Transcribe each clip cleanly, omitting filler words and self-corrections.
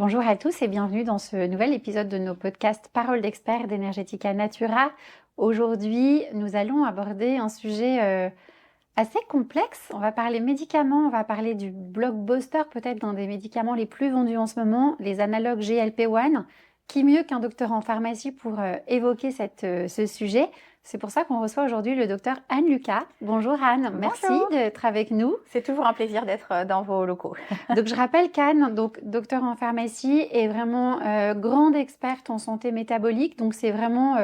Bonjour à tous et bienvenue dans ce nouvel épisode de nos podcasts Paroles d'experts d'Energetica Natura. Aujourd'hui, nous allons aborder un sujet assez complexe. On va parler médicaments, on va parler du blockbuster, peut-être d'un des médicaments les plus vendus en ce moment, les analogues GLP-1. Qui mieux qu'un docteur en pharmacie pour évoquer ce sujet? C'est pour ça qu'on reçoit aujourd'hui le docteur Anne Lucas. Bonjour Anne, merci Bonjour. d'être avec nous. C'est toujours un plaisir d'être dans vos locaux. Donc je rappelle qu'Anne, donc docteur en pharmacie, est vraiment grande experte en santé métabolique. Donc c'est vraiment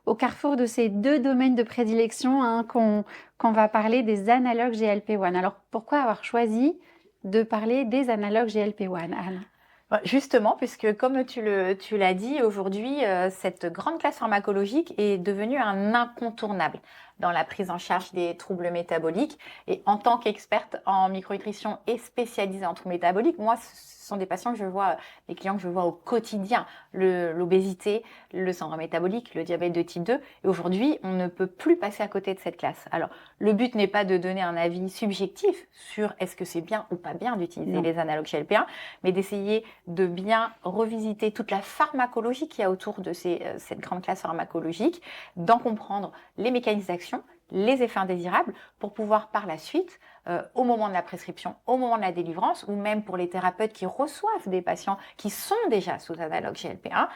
au carrefour de ces deux domaines de prédilection qu'on va parler des analogues GLP-1. Alors pourquoi avoir choisi de parler des analogues GLP-1, Anne? Justement, puisque comme tu l'as dit, aujourd'hui, cette grande classe pharmacologique est devenue un incontournable dans la prise en charge des troubles métaboliques. Et en tant qu'experte en micronutrition et spécialisée en troubles métaboliques, moi, ce sont des patients que je vois, des clients que je vois au quotidien, l'obésité, le syndrome métabolique, le diabète de type 2. Et aujourd'hui, on ne peut plus passer à côté de cette classe. Alors, le but n'est pas de donner un avis subjectif sur est-ce que c'est bien ou pas bien d'utiliser les analogues GLP-1, mais d'essayer de bien revisiter toute la pharmacologie qu'il y a autour de cette grande classe pharmacologique, d'en comprendre les mécanismes d'action, les effets indésirables, pour pouvoir par la suite, au moment de la prescription, au moment de la délivrance, ou même pour les thérapeutes qui reçoivent des patients qui sont déjà sous analogue GLP-1,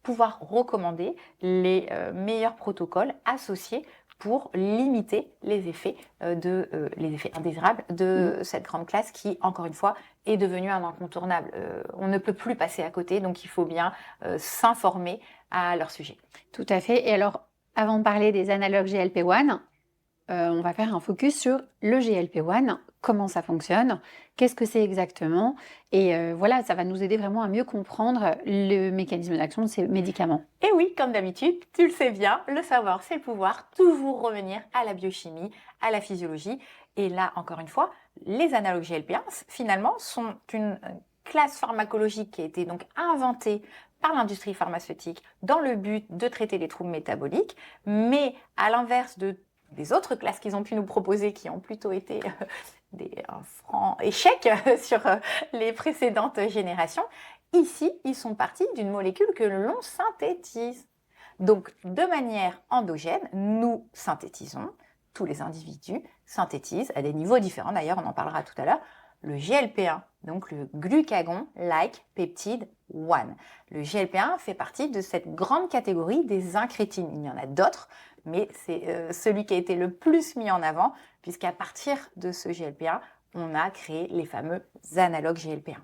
pouvoir recommander les meilleurs protocoles associés pour limiter les effets indésirables de cette grande classe qui, encore une fois, est devenue un incontournable. On ne peut plus passer à côté, donc il faut bien s'informer à leur sujet. Tout à fait. Et alors, avant de parler des analogues GLP-1, on va faire un focus sur le GLP-1, comment ça fonctionne, qu'est-ce que c'est exactement, et voilà, ça va nous aider vraiment à mieux comprendre le mécanisme d'action de ces médicaments. Et oui, comme d'habitude, tu le sais bien, le savoir c'est le pouvoir, toujours revenir à la biochimie, à la physiologie. Et là, encore une fois, les analogues GLP-1, finalement, sont une classe pharmacologique qui a été donc inventée par l'industrie pharmaceutique dans le but de traiter les troubles métaboliques, mais à l'inverse des autres classes qu'ils ont pu nous proposer, qui ont plutôt été un franc échec sur les précédentes générations, ici, ils sont partis d'une molécule que l'on synthétise. Donc, de manière endogène, nous synthétisons, tous les individus synthétisent, à des niveaux différents, d'ailleurs, on en parlera tout à l'heure, le GLP-1, donc le glucagon-like peptide 1. Le GLP-1 fait partie de cette grande catégorie des incrétines. Il y en a d'autres, mais c'est celui qui a été le plus mis en avant, puisqu'à partir de ce GLP-1, on a créé les fameux analogues GLP-1.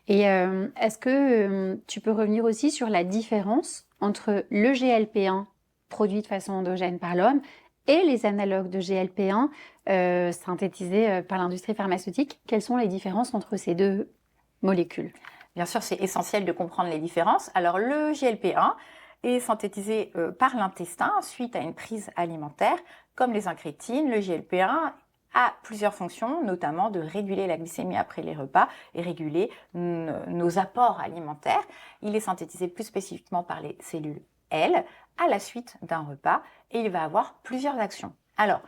Et est-ce que tu peux revenir aussi sur la différence entre le GLP-1 produit de façon endogène par l'homme et les analogues de GLP-1 synthétisés par l'industrie pharmaceutique? Quelles sont les différences entre ces deux molécules? Bien sûr, c'est essentiel de comprendre les différences. Alors, le GLP-1 est synthétisé par l'intestin suite à une prise alimentaire. Comme les incrétines, le GLP-1 a plusieurs fonctions, notamment de réguler la glycémie après les repas et réguler nos apports alimentaires. Il est synthétisé plus spécifiquement par les cellules L à la suite d'un repas et il va avoir plusieurs actions. Alors,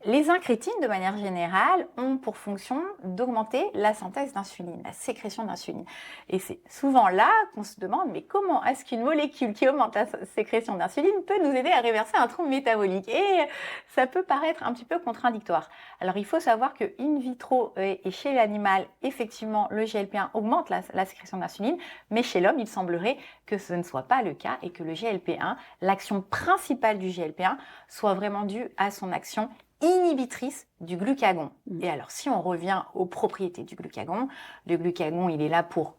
les incrétines, de manière générale, ont pour fonction d'augmenter la synthèse d'insuline, la sécrétion d'insuline. Et c'est souvent là qu'on se demande, mais comment est-ce qu'une molécule qui augmente la sécrétion d'insuline peut nous aider à réverser un trouble métabolique? Et ça peut paraître un petit peu contradictoire. Alors, il faut savoir que in vitro et chez l'animal, effectivement, le GLP-1 augmente la sécrétion d'insuline, mais chez l'homme, il semblerait que ce ne soit pas le cas et que le GLP-1, l'action principale du GLP-1, soit vraiment due à son action inhibitrice du glucagon. Et alors, si on revient aux propriétés du glucagon, le glucagon, il est là pour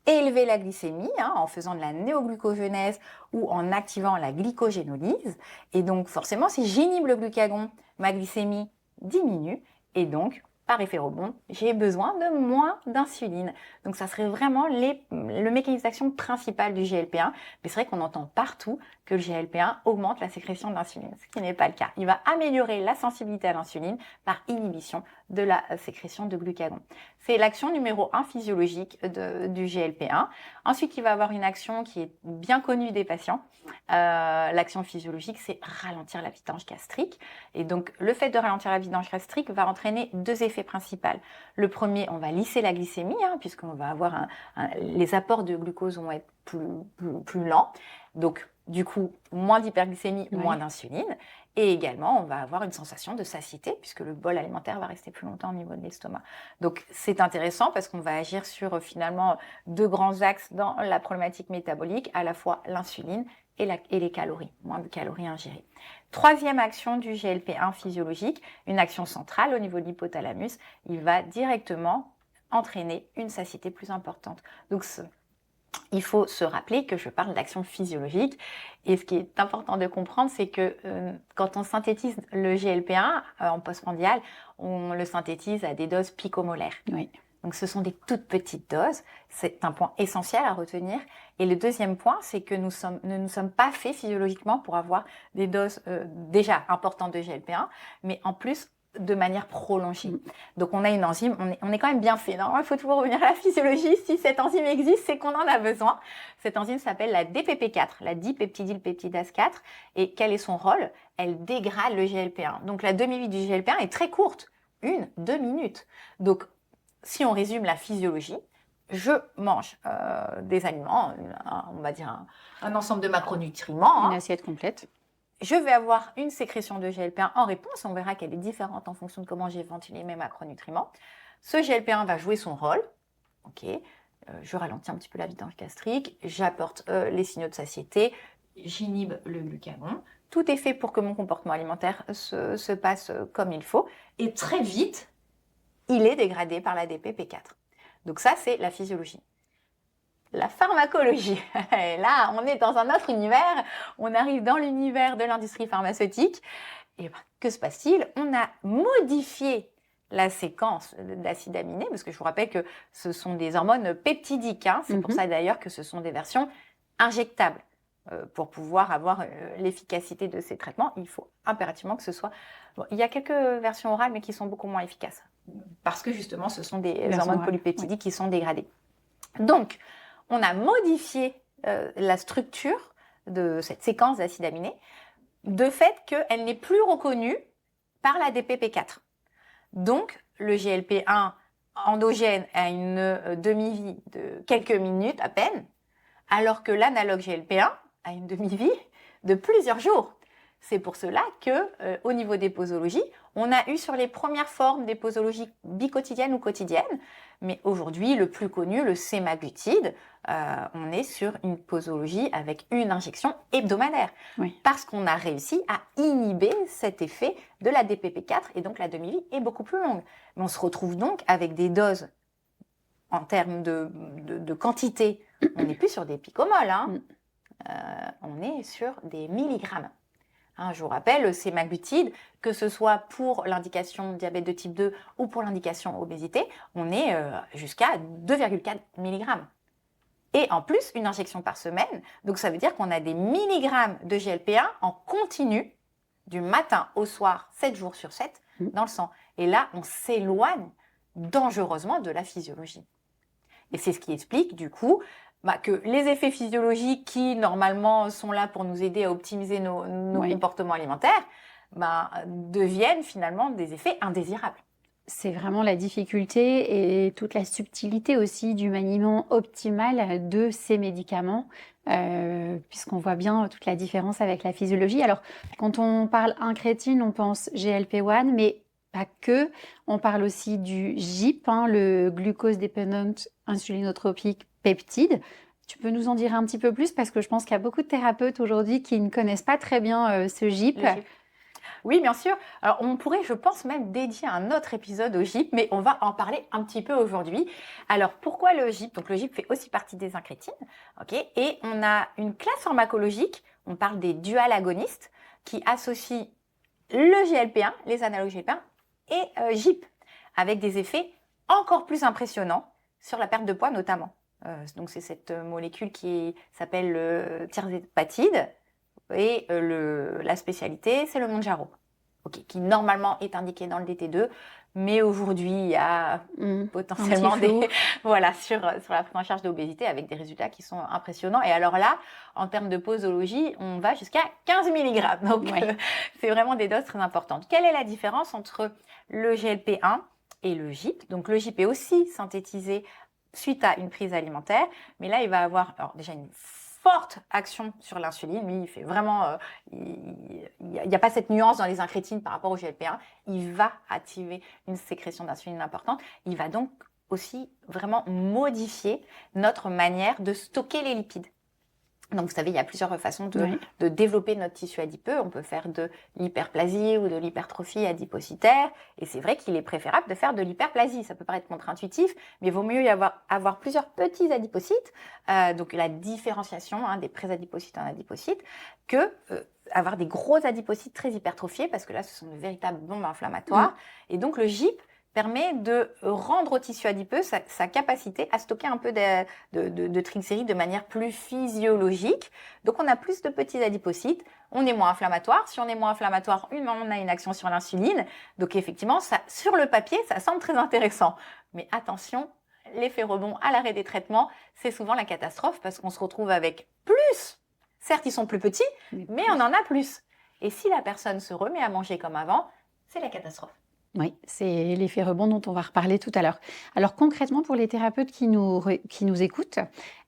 élever la glycémie en faisant de la néoglucogenèse ou en activant la glycogénolyse. Et donc, forcément, si j'inhibe le glucagon, ma glycémie diminue et donc, par effet rebond, j'ai besoin de moins d'insuline. Donc, ça serait vraiment le mécanisme d'action principal du GLP-1. Mais c'est vrai qu'on entend partout que le GLP-1 augmente la sécrétion d'insuline, ce qui n'est pas le cas. Il va améliorer la sensibilité à l'insuline par inhibition de la sécrétion de glucagon. C'est l'action numéro 1 physiologique du GLP-1. Ensuite, il va avoir une action qui est bien connue des patients. L'action physiologique, c'est ralentir la vidange gastrique. Et donc, le fait de ralentir la vidange gastrique va entraîner 2 effets principaux. Le premier, on va lisser la glycémie, puisqu'on va avoir les apports de glucose vont être plus lents. Donc, du coup, moins d'hyperglycémie, moins d'insuline. Et également, on va avoir une sensation de satiété puisque le bol alimentaire va rester plus longtemps au niveau de l'estomac. Donc, c'est intéressant parce qu'on va agir sur finalement 2 grands axes dans la problématique métabolique, à la fois l'insuline et les calories, moins de calories ingérées. Troisième action du GLP-1 physiologique, une action centrale au niveau de l'hypothalamus, il va directement entraîner une satiété plus importante. Donc, il faut se rappeler que je parle d'action physiologique et ce qui est important de comprendre, c'est que quand on synthétise le GLP-1 en postprandial, on le synthétise à des doses picomolaires. Oui. Donc ce sont des toutes petites doses, c'est un point essentiel à retenir. Et le deuxième point, c'est que nous ne nous sommes pas faits physiologiquement pour avoir des doses déjà importantes de GLP-1, mais en plus de manière prolongée. Donc on a une enzyme, on est quand même bien fait. Non, il faut toujours revenir à la physiologie. Si cette enzyme existe, c'est qu'on en a besoin. Cette enzyme s'appelle la DPP4, la dipeptidylpeptidase 4. Et quel est son rôle? Elle dégrade le GLP-1. Donc la demi-vie du GLP-1 est très courte, 1-2 minutes. Donc si on résume la physiologie, je mange des aliments, on va dire un ensemble de macronutriments. Une assiette complète. Je vais avoir une sécrétion de GLP-1 en réponse. On verra qu'elle est différente en fonction de comment j'ai ventilé mes macronutriments. Ce GLP-1 va jouer son rôle. Ok, je ralentis un petit peu la vidange gastrique, j'apporte les signaux de satiété, j'inhibe le glucagon. Tout est fait pour que mon comportement alimentaire se passe comme il faut. Et très vite, il est dégradé par la DPP4. Donc ça, c'est la physiologie. La pharmacologie. Et là, on est dans un autre univers. On arrive dans l'univers de l'industrie pharmaceutique. Et ben, que se passe-t-il? On a modifié la séquence d'acides aminés, parce que je vous rappelle que ce sont des hormones peptidiques. C'est pour ça d'ailleurs que ce sont des versions injectables. Pour pouvoir avoir l'efficacité de ces traitements, il faut impérativement que ce soit... Bon, il y a quelques versions orales, mais qui sont beaucoup moins efficaces. Parce que justement, ce sont des hormones polypeptidiques qui sont dégradées. Donc, on a modifié la structure de cette séquence d'acides aminés de fait qu'elle n'est plus reconnue par la DPP4. Donc, le GLP-1 endogène a une demi-vie de quelques minutes à peine, alors que l'analogue GLP-1 a une demi-vie de plusieurs jours. C'est pour cela que, au niveau des posologies, on a eu sur les premières formes des posologies biquotidiennes ou quotidiennes, mais aujourd'hui, le plus connu, le sémaglutide, on est sur une posologie avec une injection hebdomadaire, parce qu'on a réussi à inhiber cet effet de la DPP4, et donc la demi-vie est beaucoup plus longue. Mais on se retrouve donc avec des doses, en termes de quantité, on n'est plus sur des picomoles, on est sur des milligrammes. Je vous rappelle, le sémaglutide, que ce soit pour l'indication diabète de type 2 ou pour l'indication obésité, on est jusqu'à 2,4 mg. Et en plus, une injection par semaine, donc ça veut dire qu'on a des milligrammes de GLP-1 en continu, du matin au soir, 7 jours sur 7, dans le sang. Et là, on s'éloigne dangereusement de la physiologie. Et c'est ce qui explique, du coup, que les effets physiologiques qui, normalement, sont là pour nous aider à optimiser nos comportements alimentaires, deviennent finalement des effets indésirables. C'est vraiment la difficulté et toute la subtilité aussi du maniement optimal de ces médicaments, puisqu'on voit bien toute la différence avec la physiologie. Alors, quand on parle incrétine, on pense GLP-1, mais pas que. On parle aussi du GIP, le glucose dependent insulinotropique peptide. Tu peux nous en dire un petit peu plus parce que je pense qu'il y a beaucoup de thérapeutes aujourd'hui qui ne connaissent pas très bien ce GIP. Oui, bien sûr. Alors, on pourrait, je pense, même dédier un autre épisode au GIP, mais on va en parler un petit peu aujourd'hui. Alors, pourquoi le GIP? Donc, le GIP fait aussi partie des incrétines, et on a une classe pharmacologique, on parle des dual agonistes, qui associent le GLP-1, les analogues GLP-1, et GIP, avec des effets encore plus impressionnants sur la perte de poids notamment. Donc c'est cette molécule qui s'appelle le tirzépatide et la spécialité c'est le Mounjaro, qui normalement est indiqué dans le DT2, Mais aujourd'hui, il y a potentiellement voilà, sur la prise en charge d'obésité avec des résultats qui sont impressionnants. Et alors là, en termes de posologie, on va jusqu'à 15 mg. Donc, c'est vraiment des doses très importantes. Quelle est la différence entre le GLP-1 et le GIP? Donc, le GIP est aussi synthétisé suite à une prise alimentaire, mais là, il va avoir alors, déjà une forte action sur l'insuline. Lui, il fait vraiment, il n'y a pas cette nuance dans les incrétines par rapport au GLP-1. Il va activer une sécrétion d'insuline importante. Il va donc aussi vraiment modifier notre manière de stocker les lipides. Donc, vous savez, il y a plusieurs façons de développer notre tissu adipeux. On peut faire de l'hyperplasie ou de l'hypertrophie adipocytaire. Et c'est vrai qu'il est préférable de faire de l'hyperplasie. Ça peut paraître contre-intuitif, mais il vaut mieux avoir plusieurs petits adipocytes. Donc, la différenciation des présadipocytes en adipocytes que avoir des gros adipocytes très hypertrophiés parce que là, ce sont de véritables bombes inflammatoires. Et donc, le GIP permet de rendre au tissu adipeux sa capacité à stocker un peu de triglycérides de manière plus physiologique. Donc, on a plus de petits adipocytes, on est moins inflammatoire. Si on est moins inflammatoire, on a une action sur l'insuline. Donc, effectivement, ça, sur le papier, ça semble très intéressant. Mais attention, l'effet rebond à l'arrêt des traitements, c'est souvent la catastrophe parce qu'on se retrouve avec plus. Certes, ils sont plus petits, mais on en a plus. Et si la personne se remet à manger comme avant, c'est la catastrophe. Oui, c'est l'effet rebond dont on va reparler tout à l'heure. Alors concrètement, pour les thérapeutes qui nous écoutent,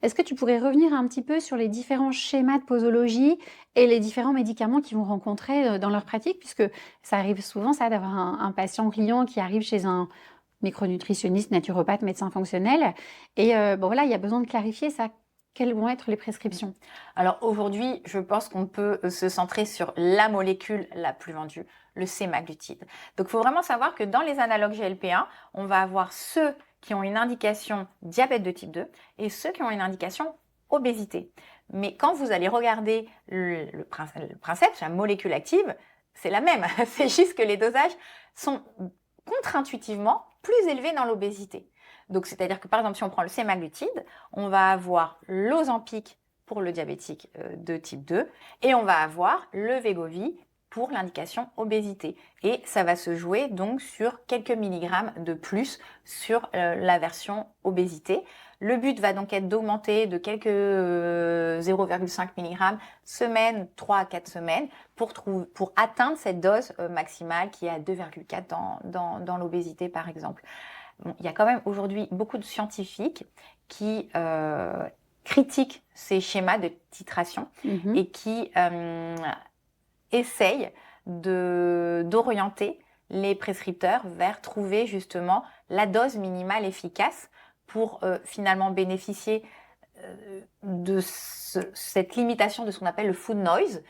est-ce que tu pourrais revenir un petit peu sur les différents schémas de posologie et les différents médicaments qu'ils vont rencontrer dans leur pratique, puisque ça arrive souvent, ça, d'avoir un patient-client qui arrive chez un micronutritionniste, naturopathe, médecin fonctionnel, et bon voilà, il y a besoin de clarifier ça. Quelles vont être les prescriptions? Alors aujourd'hui, je pense qu'on peut se centrer sur la molécule la plus vendue, le sémaglutide. Donc il faut vraiment savoir que dans les analogues GLP-1, on va avoir ceux qui ont une indication diabète de type 2 et ceux qui ont une indication obésité. Mais quand vous allez regarder le principe, la molécule active, c'est la même. C'est juste que les dosages sont contre-intuitivement plus élevés dans l'obésité. Donc, c'est-à-dire que, par exemple, si on prend le sémaglutide, on va avoir l'Ozempic pour le diabétique de type 2 et on va avoir le Wegovy pour l'indication obésité. Et ça va se jouer donc sur quelques milligrammes de plus sur la version obésité. Le but va donc être d'augmenter de quelques 0,5 mg semaine, 3 à 4 semaines pour atteindre cette dose maximale qui est à 2,4 dans l'obésité, par exemple. Bon, il y a quand même aujourd'hui beaucoup de scientifiques qui critiquent ces schémas de titration et qui essayent d'orienter les prescripteurs vers trouver justement la dose minimale efficace pour finalement bénéficier de cette limitation de ce qu'on appelle le food noise,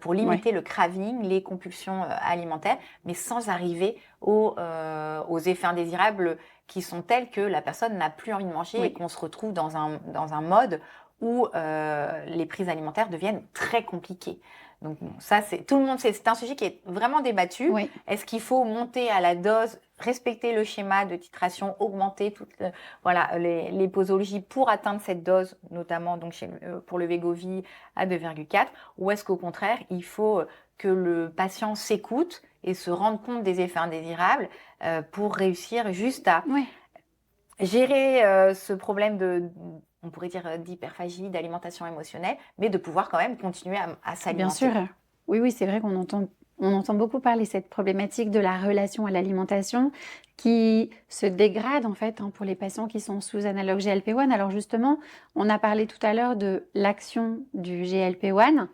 pour limiter le craving, les compulsions alimentaires, mais sans arriver aux effets indésirables qui sont tels que la personne n'a plus envie de manger et qu'on se retrouve dans un mode où les prises alimentaires deviennent très compliquées. Donc ça, tout le monde, c'est un sujet qui est vraiment débattu. Est-ce qu'il faut monter à la dose, respecter le schéma de titration, augmenter les posologies pour atteindre cette dose, notamment donc pour le Wegovy à 2,4, ou est-ce qu'au contraire, il faut que le patient s'écoute et se rende compte des effets indésirables pour réussir juste à gérer ce problème on pourrait dire d'hyperphagie, d'alimentation émotionnelle, mais de pouvoir quand même continuer à s'alimenter. Bien sûr. Oui, c'est vrai qu'on entend beaucoup parler de cette problématique de la relation à l'alimentation qui se dégrade en fait pour les patients qui sont sous analogue GLP-1. Alors justement, on a parlé tout à l'heure de l'action du GLP-1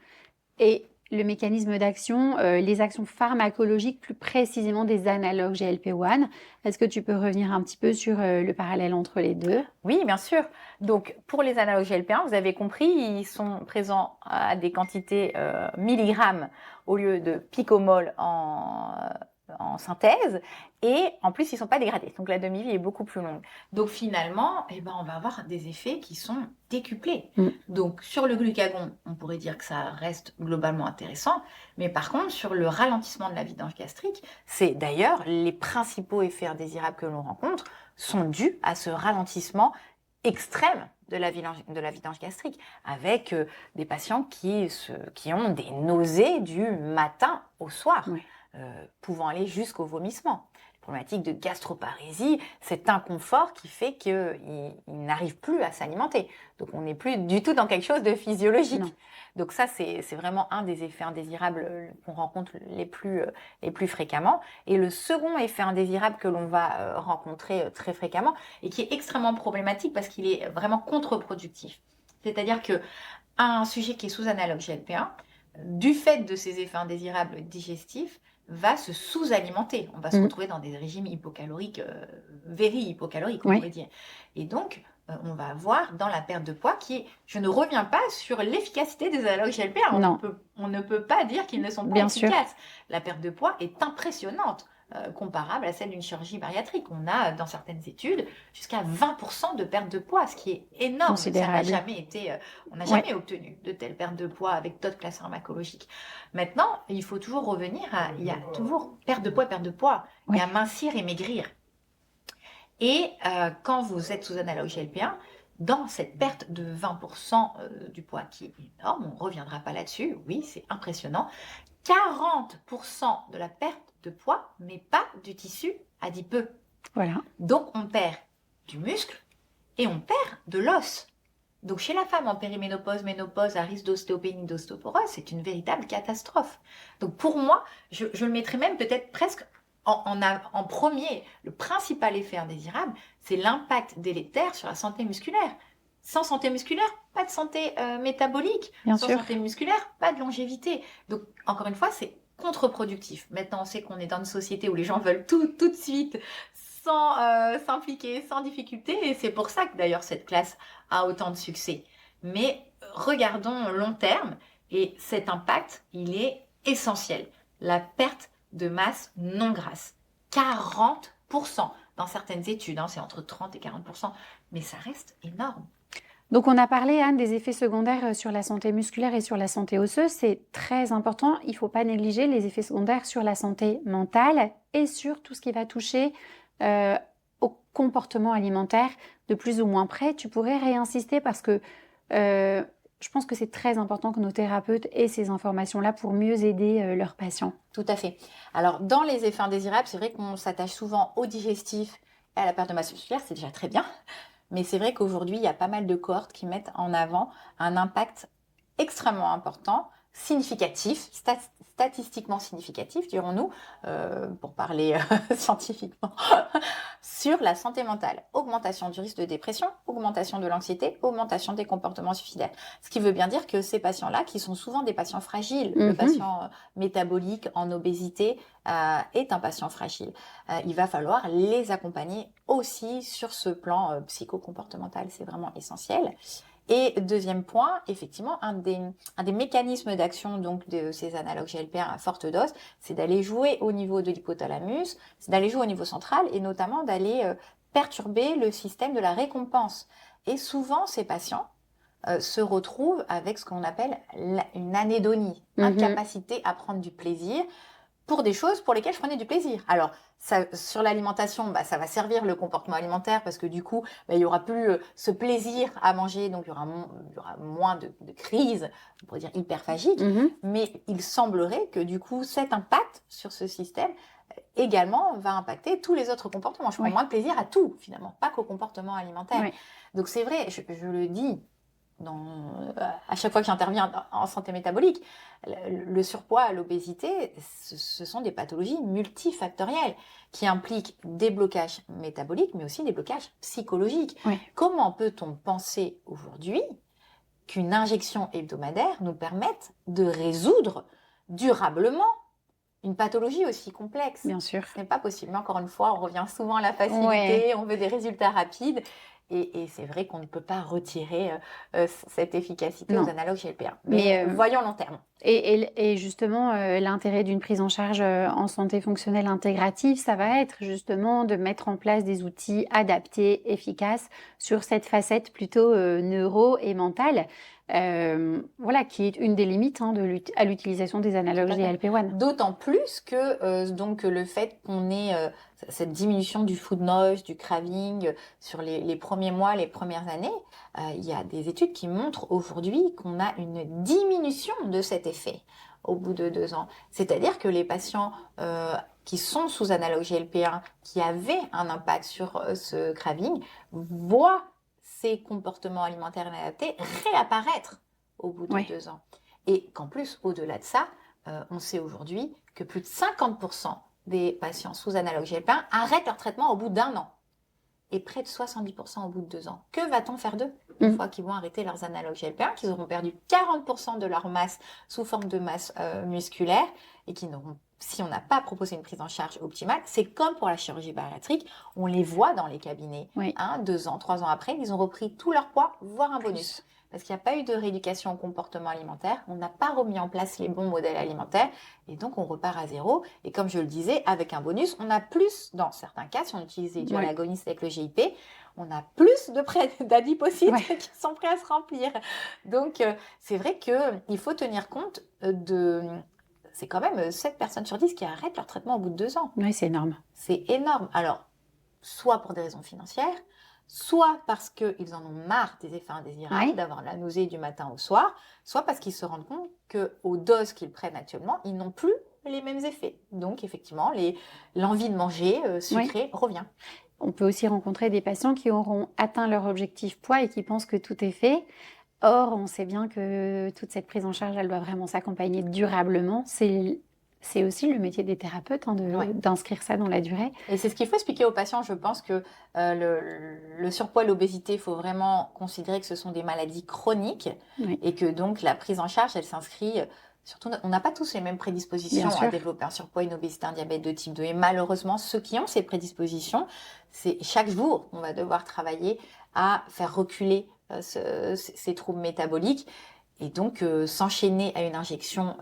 et le mécanisme d'action, les actions pharmacologiques plus précisément des analogues GLP-1. Est-ce que tu peux revenir un petit peu sur le parallèle entre les deux? Oui, bien sûr. Donc, pour les analogues GLP-1, vous avez compris, ils sont présents à des quantités milligrammes au lieu de picomoles en synthèse, et en plus ils ne sont pas dégradés, donc la demi-vie est beaucoup plus longue. Donc finalement, on va avoir des effets qui sont décuplés. Donc sur le glucagon, on pourrait dire que ça reste globalement intéressant, mais par contre sur le ralentissement de la vidange gastrique, c'est d'ailleurs les principaux effets indésirables que l'on rencontre sont dus à ce ralentissement extrême de la vidange gastrique, avec des patients qui ont des nausées du matin au soir. Pouvant aller jusqu'au vomissement. problématique de gastroparésie, cet inconfort qui fait qu'il n'arrive plus à s'alimenter. Donc on n'est plus du tout dans quelque chose de physiologique. Non. Donc ça, c'est vraiment un des effets indésirables qu'on rencontre les plus fréquemment. Et le second effet indésirable que l'on va rencontrer très fréquemment et qui est extrêmement problématique parce qu'il est vraiment contre-productif. C'est-à-dire que un sujet qui est sous analogue GLP-1, du fait de ces effets indésirables digestifs, va se sous-alimenter. On va se retrouver dans des régimes hypocaloriques, hypocaloriques, on pourrait dire. Et donc, on va avoir dans la perte de poids je ne reviens pas sur l'efficacité des analogues GLP-1. On ne peut pas dire qu'ils ne sont pas efficaces. La perte de poids est impressionnante, comparable à celle d'une chirurgie bariatrique. On a, dans certaines études, jusqu'à 20% de perte de poids, ce qui est énorme. Ça n'a jamais été, on n'a jamais obtenu de telles pertes de poids avec d'autres classes pharmacologiques. Maintenant, il faut toujours revenir il y a toujours perte de poids, il y a mincir et maigrir. Et quand vous êtes sous analogue GLP-1, dans cette perte de 20% du poids qui est énorme, on ne reviendra pas là-dessus, oui, c'est impressionnant, 40% de la perte de poids, mais pas du tissu adipeux. Voilà. Donc on perd du muscle et on perd de l'os. Donc chez la femme en périménopause, ménopause, à risque d'ostéopénie, d'ostéoporose, c'est une véritable catastrophe. Donc pour moi, je le mettrais même peut-être presque en premier. Le principal effet indésirable, c'est l'impact délétère sur la santé musculaire. Sans santé musculaire, pas de santé métabolique. Sans santé musculaire, pas de longévité. Donc encore une fois, c'est contre-productif. Maintenant, on sait qu'on est dans une société où les gens veulent tout de suite, sans s'impliquer, sans difficulté. Et c'est pour ça que d'ailleurs cette classe a autant de succès. Mais regardons long terme, et cet impact, il est essentiel. La perte de masse non grasse. 40%. Dans certaines études, c'est entre 30 et 40%. Mais ça reste énorme. Donc, on a parlé, Anne, des effets secondaires sur la santé musculaire et sur la santé osseuse. C'est très important. Il ne faut pas négliger les effets secondaires sur la santé mentale et sur tout ce qui va toucher au comportement alimentaire de plus ou moins près. Tu pourrais réinsister parce que je pense que c'est très important que nos thérapeutes aient ces informations-là pour mieux aider leurs patients. Tout à fait. Alors, dans les effets indésirables, c'est vrai qu'on s'attache souvent au digestif et à la perte de masse musculaire. C'est déjà très bien. Mais c'est vrai qu'aujourd'hui, il y a pas mal de cohortes qui mettent en avant un impact extrêmement important, significatif, statistiquement significatif, dirons-nous, pour parler scientifiquement, sur la santé mentale. Augmentation du risque de dépression, augmentation de l'anxiété, augmentation des comportements suicidaires. Ce qui veut bien dire que ces patients-là, qui sont souvent des patients fragiles, le patient métabolique en obésité est un patient fragile. Il va falloir les accompagner aussi sur ce plan psycho-comportemental, c'est vraiment essentiel. Et deuxième point, effectivement, un des mécanismes d'action donc de ces analogues GLP-1 à forte dose, c'est d'aller jouer au niveau de l'hypothalamus, c'est d'aller jouer au niveau central et notamment d'aller perturber le système de la récompense. Et souvent, ces patients se retrouvent avec ce qu'on appelle une anédonie, incapacité à prendre du plaisir pour des choses pour lesquelles je prenais du plaisir. Alors, sur l'alimentation, ça va servir le comportement alimentaire parce que du coup, il y aura plus ce plaisir à manger, donc il y aura moins de crises, on pourrait dire hyperphagiques. Mais il semblerait que du coup, cet impact sur ce système également va impacter tous les autres comportements. Je prends moins de plaisir à tout, finalement, pas qu'au comportement alimentaire. Donc c'est vrai, je le dis, à chaque fois que j'interviens en santé métabolique, le surpoids, l'obésité, ce sont des pathologies multifactorielles qui impliquent des blocages métaboliques, mais aussi des blocages psychologiques. Comment peut-on penser aujourd'hui qu'une injection hebdomadaire nous permette de résoudre durablement une pathologie aussi complexe? Bien sûr. Ce n'est pas possible. Mais encore une fois, on revient souvent à la facilité, on veut des résultats rapides. Et c'est vrai qu'on ne peut pas retirer cette efficacité aux analogues GLP-1. Mais voyons long terme. Et justement, l'intérêt d'une prise en charge en santé fonctionnelle intégrative, ça va être justement de mettre en place des outils adaptés, efficaces sur cette facette plutôt neuro et mentale. Qui est une des limites à l'utilisation des analogues GLP-1. D'autant plus que donc le fait qu'on ait cette diminution du food noise, du craving sur les premiers mois, les premières années, il y a des études qui montrent aujourd'hui qu'on a une diminution de cet effet au bout de 2 ans. C'est-à-dire que les patients qui sont sous analogue GLP-1, qui avaient un impact sur ce craving, voient ces comportements alimentaires inadaptés réapparaître au bout de 2 ans. Et qu'en plus, au-delà de ça, on sait aujourd'hui que plus de 50% des patients sous analogue GLP-1 arrêtent leur traitement au bout d'1 an. Et près de 70% au bout de 2 ans. Que va-t-on faire d'eux une fois qu'ils vont arrêter leurs analogues GLP-1, qu'ils auront perdu 40% de leur masse sous forme de masse musculaire et qui n'auront, si on n'a pas proposé une prise en charge optimale, c'est comme pour la chirurgie bariatrique, on les voit dans les cabinets. 2 ans, 3 ans après, ils ont repris tout leur poids, voire un bonus. Parce qu'il n'y a pas eu de rééducation au comportement alimentaire, on n'a pas remis en place les bons modèles alimentaires, et donc on repart à zéro. Et comme je le disais, avec un bonus, on a plus, dans certains cas, si on utilise les dual agonistes avec le GIP, on a plus d'adipocytes qui sont prêts à se remplir. Donc c'est vrai qu'il faut tenir compte de... C'est quand même 7 personnes sur 10 qui arrêtent leur traitement au bout de 2 ans. Oui, c'est énorme. C'est énorme. Alors, soit pour des raisons financières, soit parce qu'ils en ont marre des effets indésirables, d'avoir la nausée du matin au soir, soit parce qu'ils se rendent compte qu'aux doses qu'ils prennent actuellement, ils n'ont plus les mêmes effets. Donc, effectivement, l'envie de manger sucré revient. On peut aussi rencontrer des patients qui auront atteint leur objectif poids et qui pensent que tout est fait. Or, on sait bien que toute cette prise en charge, elle doit vraiment s'accompagner durablement. C'est aussi le métier des thérapeutes d'inscrire ça dans la durée. Et c'est ce qu'il faut expliquer aux patients. Je pense que le surpoids et l'obésité, il faut vraiment considérer que ce sont des maladies chroniques et que donc la prise en charge, elle s'inscrit... Surtout, on n'a pas tous les mêmes prédispositions à développer un surpoids, une obésité, un diabète de type 2. Et malheureusement, ceux qui ont ces prédispositions, c'est chaque jour, on va devoir travailler à faire reculer ces troubles métaboliques et donc s'enchaîner à une injection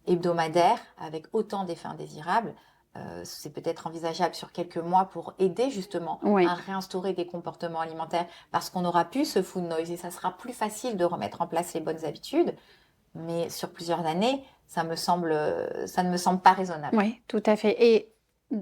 hebdomadaire avec autant d'effets indésirables. C'est peut-être envisageable sur quelques mois pour aider justement à réinstaurer des comportements alimentaires parce qu'on aura pu ce food noise et ça sera plus facile de remettre en place les bonnes habitudes. Mais sur plusieurs années, ça ne me semble pas raisonnable. Oui, tout à fait. Et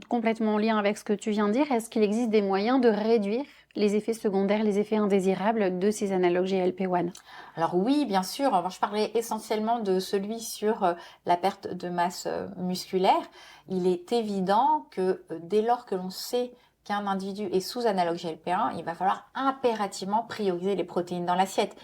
complètement en lien avec ce que tu viens de dire, est-ce qu'il existe des moyens de réduire les effets secondaires, les effets indésirables de ces analogues GLP-1 ? Alors oui, bien sûr. Alors, je parlais essentiellement de celui sur la perte de masse musculaire. Il est évident que dès lors que l'on sait qu'un individu est sous analogue GLP-1, il va falloir impérativement prioriser les protéines dans l'assiette.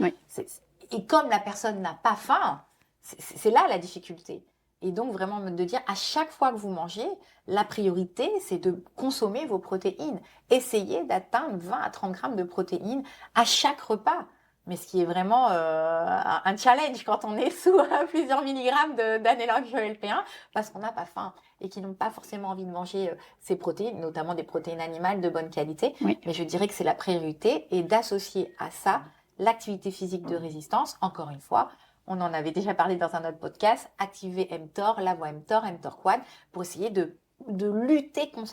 Et comme la personne n'a pas faim, c'est là la difficulté. Et donc vraiment de dire à chaque fois que vous mangez, la priorité c'est de consommer vos protéines. Essayez d'atteindre 20 à 30 grammes de protéines à chaque repas. Mais ce qui est vraiment un challenge quand on est sous plusieurs milligrammes d'analogue GLP-1 parce qu'on n'a pas faim et qui n'ont pas forcément envie de manger ces protéines, notamment des protéines animales de bonne qualité. Mais je dirais que c'est la priorité et d'associer à ça l'activité physique de résistance, encore une fois, on en avait déjà parlé dans un autre podcast, activer mTOR, la voie mTOR, mTOR Quad, pour essayer de lutter contre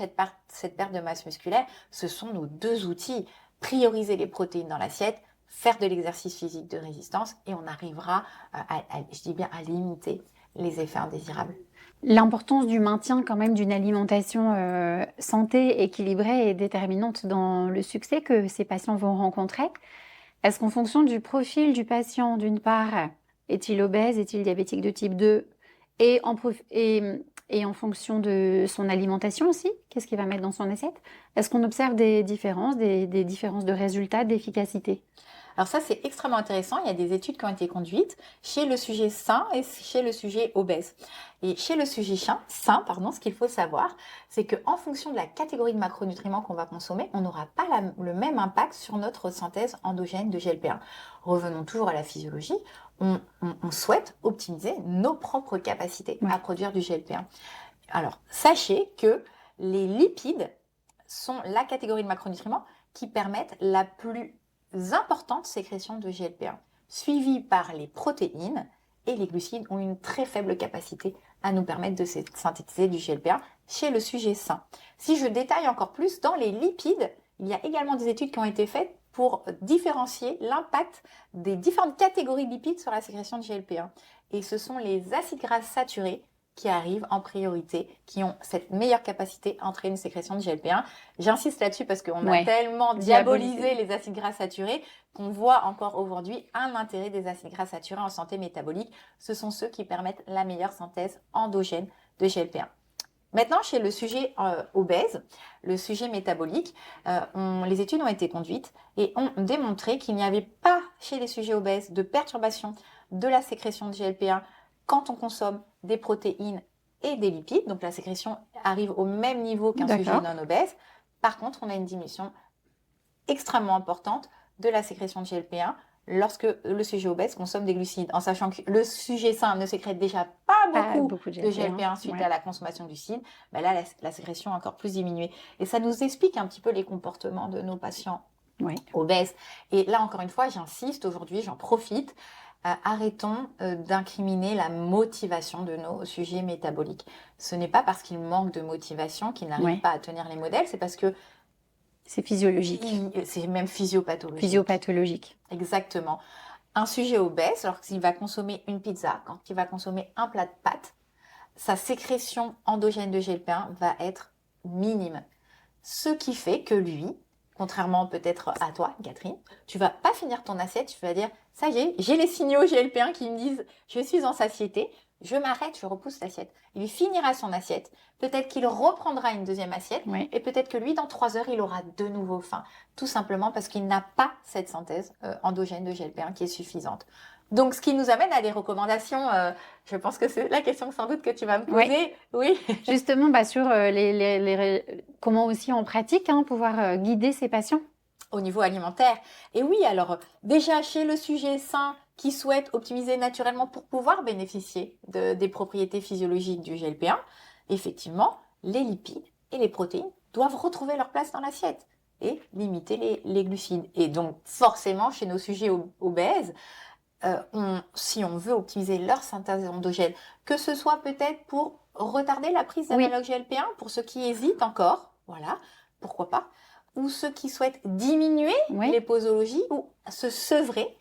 cette perte de masse musculaire. Ce sont nos 2 outils. Prioriser les protéines dans l'assiette, faire de l'exercice physique de résistance et on arrivera, je dis bien, à limiter les effets indésirables. L'importance du maintien quand même d'une alimentation santé, équilibrée est déterminante dans le succès que ces patients vont rencontrer. Est-ce qu'en fonction du profil du patient, d'une part, est-il obèse, est-il diabétique de type 2 et en fonction de son alimentation aussi, qu'est-ce qu'il va mettre dans son assiette? Est-ce qu'on observe des différences, des différences de résultats, d'efficacité? Alors ça, c'est extrêmement intéressant. Il y a des études qui ont été conduites chez le sujet sain et chez le sujet obèse. Et chez le sujet sain, ce qu'il faut savoir, c'est qu'en fonction de la catégorie de macronutriments qu'on va consommer, on n'aura pas le même impact sur notre synthèse endogène de GLP-1. Revenons toujours à la physiologie. On souhaite optimiser nos propres capacités à produire du GLP-1. Alors, sachez que les lipides sont la catégorie de macronutriments qui permettent la plus importante sécrétion de GLP-1, suivie par les protéines et les glucides ont une très faible capacité à nous permettre de synthétiser du GLP-1 chez le sujet sain. Si je détaille encore plus, dans les lipides, il y a également des études qui ont été faites pour différencier l'impact des différentes catégories de lipides sur la sécrétion de GLP-1. Et ce sont les acides gras saturés qui arrivent en priorité, qui ont cette meilleure capacité à entraîner une sécrétion de GLP-1. J'insiste là-dessus parce qu'on a tellement diabolisé les acides gras saturés qu'on voit encore aujourd'hui un intérêt des acides gras saturés en santé métabolique. Ce sont ceux qui permettent la meilleure synthèse endogène de GLP-1. Maintenant, chez le sujet obèse, le sujet métabolique, les études ont été conduites et ont démontré qu'il n'y avait pas chez les sujets obèses de perturbation de la sécrétion de GLP-1 quand on consomme des protéines et des lipides. Donc la sécrétion arrive au même niveau qu'un sujet non obèse. Par contre, on a une diminution extrêmement importante de la sécrétion de GLP-1 lorsque le sujet obèse consomme des glucides, en sachant que le sujet sain ne sécrète déjà pas beaucoup de GLP-1 suite à la consommation de glucides, ben là, la sécrétion est encore plus diminuée. Et ça nous explique un petit peu les comportements de nos patients obèses. Et là, encore une fois, j'insiste, aujourd'hui, j'en profite, arrêtons d'incriminer la motivation de nos sujets métaboliques. Ce n'est pas parce qu'ils manquent de motivation qu'ils n'arrivent pas à tenir les modèles, c'est parce que c'est physiologique. C'est même physiopathologique. Physiopathologique. Exactement. Un sujet obèse, lorsqu'il va consommer une pizza, quand il va consommer un plat de pâtes, sa sécrétion endogène de GLP-1 va être minime. Ce qui fait que lui, contrairement peut-être à toi, Catherine, tu vas pas finir ton assiette, tu vas dire, ça y est, j'ai les signaux GLP-1 qui me disent, je suis en satiété, je m'arrête, je repousse l'assiette. Il finira son assiette. Peut-être qu'il reprendra une deuxième assiette. Et peut-être que lui, dans 3 heures, il aura de nouveau faim. Tout simplement parce qu'il n'a pas cette synthèse endogène de GLP-1 qui est suffisante. Donc, ce qui nous amène à des recommandations. Je pense que c'est la question sans doute que tu vas me poser. Oui. Justement, sur comment aussi en pratique pouvoir guider ses patients. Au niveau alimentaire. Et oui, alors déjà chez le sujet sain qui souhaite optimiser naturellement pour pouvoir bénéficier des propriétés physiologiques du GLP-1, effectivement, les lipides et les protéines doivent retrouver leur place dans l'assiette et limiter les glucides. Et donc forcément, chez nos sujets obèses, si on veut optimiser leur synthèse endogène, que ce soit peut-être pour retarder la prise d'analogue GLP-1, pour ceux qui hésitent encore, voilà, pourquoi pas, ou ceux qui souhaitent diminuer les posologies ou se sevrer,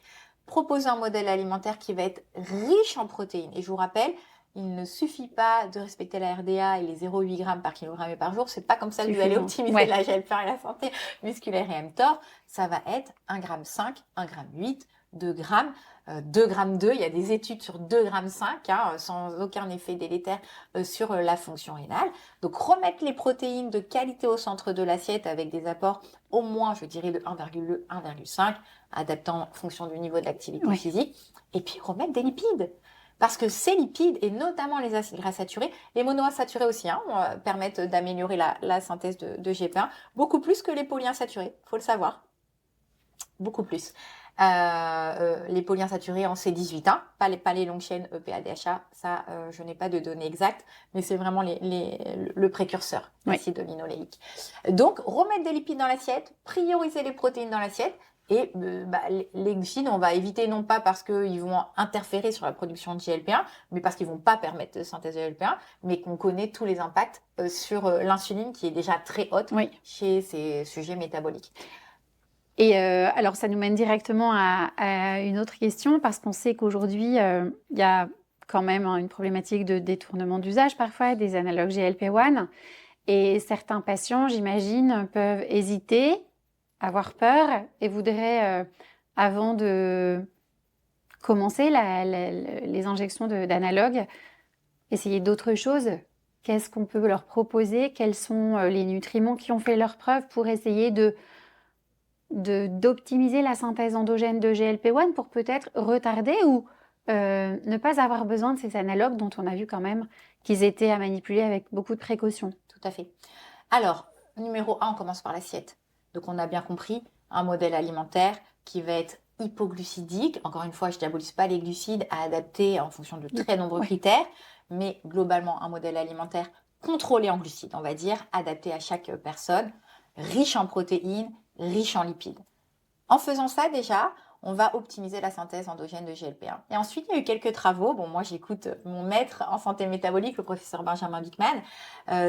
proposer un modèle alimentaire qui va être riche en protéines. Et je vous rappelle, il ne suffit pas de respecter la RDA et les 0,8 grammes par kilogramme et par jour. C'est pas comme ça que vous allez optimiser la GLP-1 et la santé musculaire et mTOR. Ça va être 1,5 g, 1,8 g, 2 grammes, 2 grammes 2. Il y a des études sur 2 grammes 5, sans aucun effet délétère sur la fonction rénale. Donc, remettre les protéines de qualité au centre de l'assiette avec des apports au moins, je dirais, de 1,2, 1,5, adaptant en fonction du niveau de l'activité physique. Et puis, remettre des lipides. Parce que ces lipides, et notamment les acides gras saturés, les monoinsaturés aussi, permettent d'améliorer la synthèse de GLP-1, beaucoup plus que les polyinsaturés, faut le savoir. Beaucoup plus. Les polyinsaturés en C18, pas les longues chaînes EPA-DHA, ça je n'ai pas de données exactes, mais c'est vraiment le précurseur d'acide linoléique. Donc remettre des lipides dans l'assiette, prioriser les protéines dans l'assiette, et les glucides, on va éviter non pas parce qu'ils vont interférer sur la production de GLP-1, mais parce qu'ils vont pas permettre de synthèse de GLP-1, mais qu'on connaît tous les impacts sur l'insuline qui est déjà très haute chez ces sujets métaboliques. Et alors, ça nous mène directement à une autre question, parce qu'on sait qu'aujourd'hui, il y a quand même une problématique de détournement d'usage parfois des analogues GLP-1. Et certains patients, j'imagine, peuvent hésiter, avoir peur et voudraient, avant de commencer les injections d'analogues, essayer d'autres choses. Qu'est-ce qu'on peut leur proposer? Quels sont les nutriments qui ont fait leur preuve pour essayer d'optimiser la synthèse endogène de GLP-1 pour peut-être retarder ou ne pas avoir besoin de ces analogues dont on a vu quand même qu'ils étaient à manipuler avec beaucoup de précautions. Tout à fait. Alors, numéro 1, on commence par l'assiette. Donc, on a bien compris un modèle alimentaire qui va être hypoglucidique. Encore une fois, je ne diabolise pas les glucides à adapter en fonction de très nombreux critères, mais globalement, un modèle alimentaire contrôlé en glucides, on va dire, adapté à chaque personne, riche en protéines, riche en lipides. En faisant ça, déjà, on va optimiser la synthèse endogène de GLP-1. Et ensuite, il y a eu quelques travaux. Bon, moi, j'écoute mon maître en santé métabolique, le professeur Benjamin Bikman.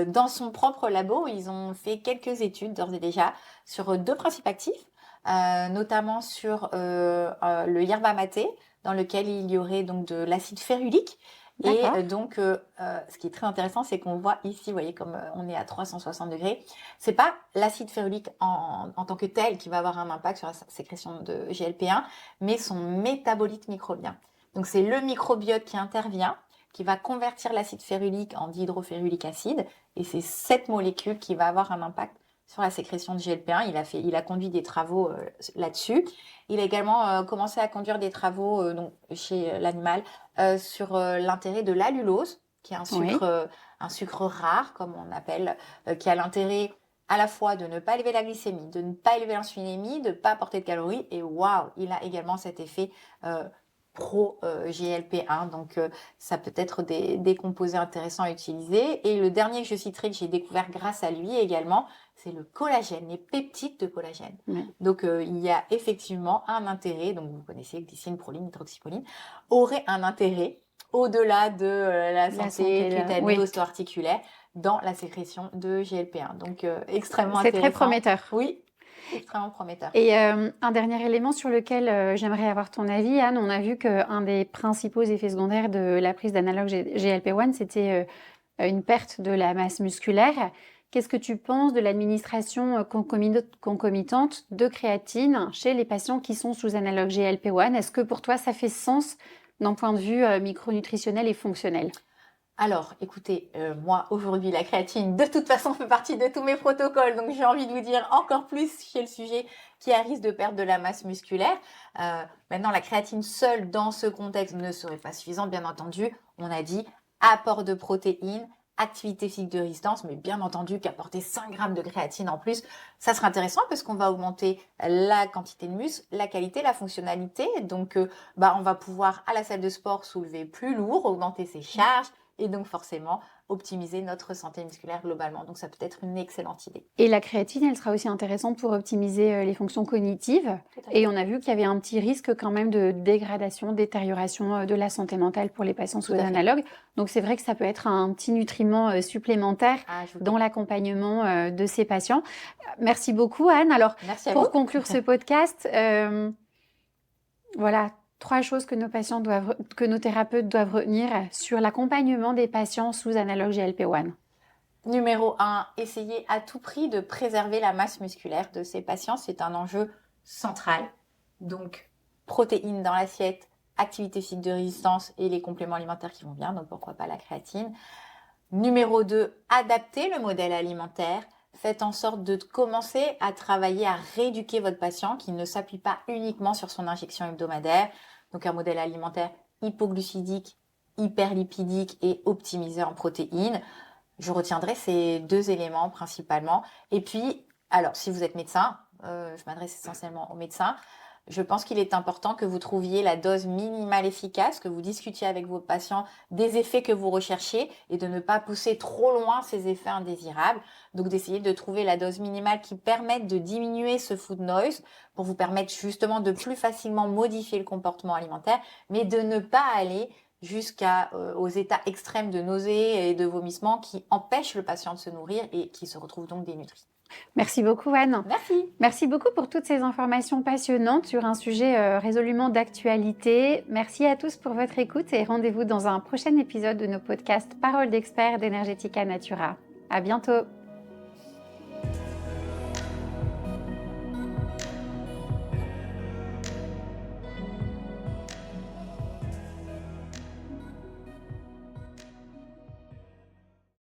Dans son propre labo, ils ont fait quelques études, d'ores et déjà, sur 2 principes actifs, notamment sur le yerba maté, dans lequel il y aurait donc de l'acide férulique, Et D'accord. donc, ce qui est très intéressant, c'est qu'on voit ici, vous voyez, comme on est à 360 degrés, c'est pas l'acide férulique en tant que tel qui va avoir un impact sur la sécrétion de GLP-1, mais son métabolite microbien. Donc, c'est le microbiote qui intervient, qui va convertir l'acide férulique en dihydroférulique acide, et c'est cette molécule qui va avoir un impact sur la sécrétion de GLP-1. Il a conduit des travaux là-dessus. Il a également commencé à conduire des travaux donc, chez l'animal sur l'intérêt de l'allulose, qui est Oui. un sucre rare, comme on appelle, qui a l'intérêt à la fois de ne pas élever la glycémie, de ne pas élever l'insulinémie, de ne pas apporter de calories. Et waouh, il a également cet effet pro-GLP-1. Donc, ça peut être des composés intéressants à utiliser. Et le dernier que je citerai, que j'ai découvert grâce à lui également, c'est le collagène, les peptides de collagène. Oui. Donc, il y a effectivement un intérêt, donc vous connaissez glycine, proline, hydroxyproline, aurait un intérêt au-delà de la santé cutanée, Oui. osto-articulaire, dans la sécrétion de GLP-1. Donc, extrêmement C'est intéressant. très prometteur. Oui, extrêmement prometteur. Et un dernier élément sur lequel j'aimerais avoir ton avis, Anne, on a vu qu'un des principaux effets secondaires de la prise d'analogue GLP-1, c'était une perte de la masse musculaire. Qu'est-ce que tu penses de l'administration concomitante de créatine chez les patients qui sont sous analogue GLP-1? Est-ce que pour toi, ça fait sens d'un point de vue micronutritionnel et fonctionnel? Alors, écoutez, moi, aujourd'hui, la créatine, de toute façon, fait partie de tous mes protocoles. Donc, j'ai envie de vous dire encore plus chez le sujet qui a risque de perdre de la masse musculaire. Maintenant, la créatine seule, dans ce contexte, ne serait pas suffisante, bien entendu. On a dit apport de protéines, activité physique de résistance, mais bien entendu qu'apporter 5 grammes de créatine en plus, ça sera intéressant parce qu'on va augmenter la quantité de muscle, la qualité, la fonctionnalité. Donc, on va pouvoir, à la salle de sport, soulever plus lourd, augmenter ses charges, et donc forcément optimiser notre santé musculaire globalement. Donc ça peut être une excellente idée. Et la créatine, elle sera aussi intéressante pour optimiser les fonctions cognitives. Et on a vu qu'il y avait un petit risque quand même de dégradation, détérioration de la santé mentale pour les patients sous analogue. Donc c'est vrai que ça peut être un petit nutriment supplémentaire dans l'accompagnement de ces patients. Merci beaucoup, Anne. Alors, pour conclure ce podcast, voilà, 3 choses que nos thérapeutes doivent retenir sur l'accompagnement des patients sous analogue GLP-1. Numéro 1, essayez à tout prix de préserver la masse musculaire de ces patients. C'est un enjeu central. Donc, protéines dans l'assiette, activité physique de résistance et les compléments alimentaires qui vont bien. Donc, pourquoi pas la créatine. Numéro 2, adaptez le modèle alimentaire. Faites en sorte de commencer à travailler à rééduquer votre patient qui ne s'appuie pas uniquement sur son injection hebdomadaire. Donc un modèle alimentaire hypoglucidique, hyperlipidique et optimisé en protéines. Je retiendrai ces 2 éléments principalement. Et puis, alors si vous êtes médecin, je m'adresse essentiellement aux médecins, je pense qu'il est important que vous trouviez la dose minimale efficace, que vous discutiez avec vos patients des effets que vous recherchez et de ne pas pousser trop loin ces effets indésirables. Donc d'essayer de trouver la dose minimale qui permette de diminuer ce food noise pour vous permettre justement de plus facilement modifier le comportement alimentaire, mais de ne pas aller aux états extrêmes de nausées et de vomissements qui empêchent le patient de se nourrir et qui se retrouve donc dénutri. Merci beaucoup, Anne. Merci. Merci beaucoup pour toutes ces informations passionnantes sur un sujet résolument d'actualité. Merci à tous pour votre écoute et rendez-vous dans un prochain épisode de nos podcasts Paroles d'experts d'Energetica Natura. À bientôt.